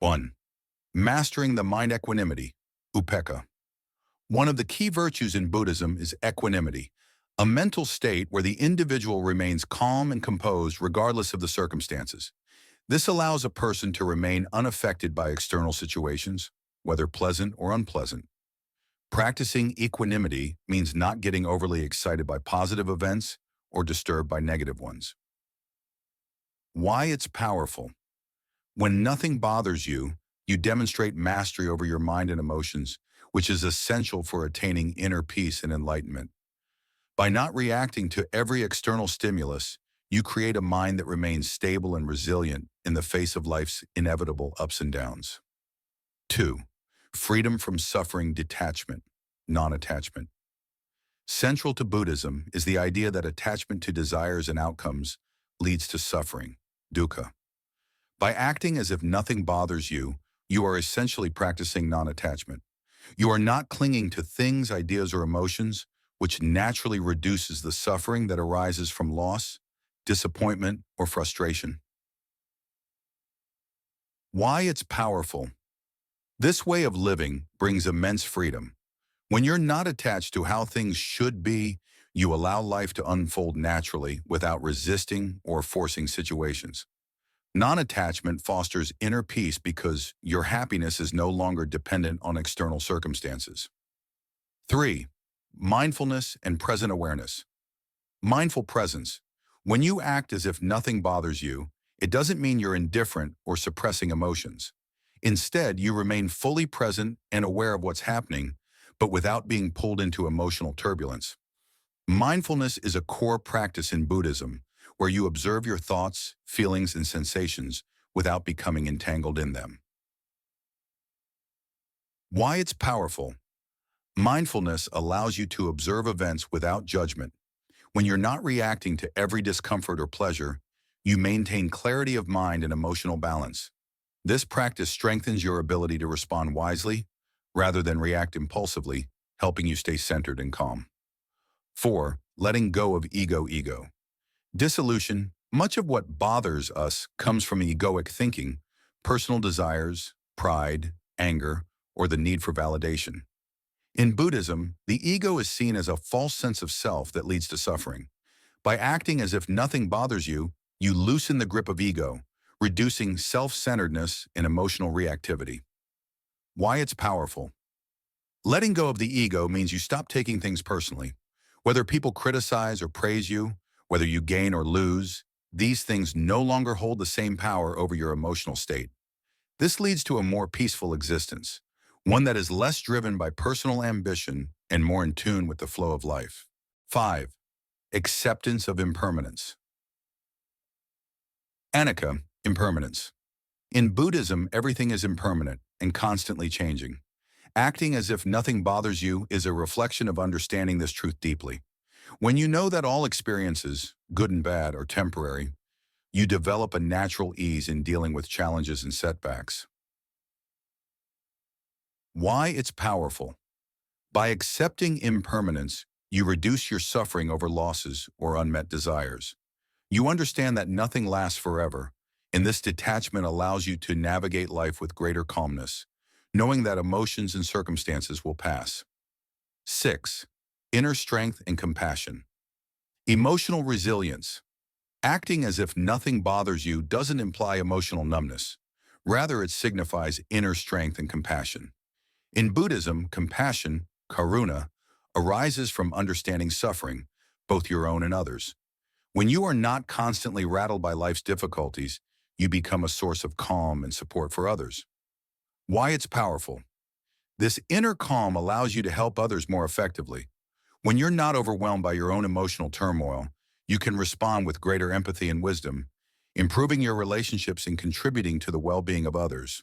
1. Mastering the mind equanimity, upekkha. One of the key virtues in Buddhism is equanimity, a mental state where the individual remains calm and composed regardless of the circumstances. This allows a person to remain unaffected by external situations, whether pleasant or unpleasant. Practicing equanimity means not getting overly excited by positive events or disturbed by negative ones. Why it's powerful. When nothing bothers you, you demonstrate mastery over your mind and emotions, which is essential for attaining inner peace and enlightenment. By not reacting to every external stimulus, you create a mind that remains stable and resilient in the face of life's inevitable ups and downs. 2. Freedom from suffering detachment, non-attachment. Central to Buddhism is the idea that attachment to desires and outcomes leads to suffering, dukkha. By acting as if nothing bothers you, you are essentially practicing non-attachment. You are not clinging to things, ideas, or emotions, which naturally reduces the suffering that arises from loss, disappointment, or frustration. Why it's powerful. This way of living brings immense freedom. When you're not attached to how things should be, you allow life to unfold naturally without resisting or forcing situations. Non-attachment fosters inner peace because your happiness is no longer dependent on external circumstances. 3. Mindfulness and present awareness. Mindful presence. When you act as if nothing bothers you, it doesn't mean you're indifferent or suppressing emotions. Instead, you remain fully present and aware of what's happening, but without being pulled into emotional turbulence. Mindfulness is a core practice in Buddhism, where you observe your thoughts, feelings, and sensations without becoming entangled in them. Why it's powerful. Mindfulness allows you to observe events without judgment. When you're not reacting to every discomfort or pleasure, you maintain clarity of mind and emotional balance. This practice strengthens your ability to respond wisely rather than react impulsively, helping you stay centered and calm. 4. Letting go of ego. Dissolution. Much of what bothers us comes from egoic thinking, personal desires, pride, anger, or the need for validation. In Buddhism, the ego is seen as a false sense of self that leads to suffering. By acting as if nothing bothers you, you loosen the grip of ego, reducing self-centeredness and emotional reactivity. Why it's powerful. Letting go of the ego means you stop taking things personally. Whether people criticize or praise you, whether you gain or lose, these things no longer hold the same power over your emotional state. This leads to a more peaceful existence, one that is less driven by personal ambition and more in tune with the flow of life. 5. Acceptance of impermanence. Anicca, impermanence. In Buddhism, everything is impermanent and constantly changing. Acting as if nothing bothers you is a reflection of understanding this truth deeply. When you know that all experiences, good and bad, are temporary, you develop a natural ease in dealing with challenges and setbacks. Why it's powerful. By accepting impermanence, you reduce your suffering over losses or unmet desires. You understand that nothing lasts forever, and this detachment allows you to navigate life with greater calmness, knowing that emotions and circumstances will pass. 6. Inner strength and compassion. Emotional resilience. Acting as if nothing bothers you doesn't imply emotional numbness. Rather, it signifies inner strength and compassion. In Buddhism, compassion, karuna, arises from understanding suffering, both your own and others. When you are not constantly rattled by life's difficulties, you become a source of calm and support for others. Why it's powerful. This inner calm allows you to help others more effectively. When you're not overwhelmed by your own emotional turmoil, you can respond with greater empathy and wisdom, improving your relationships and contributing to the well-being of others.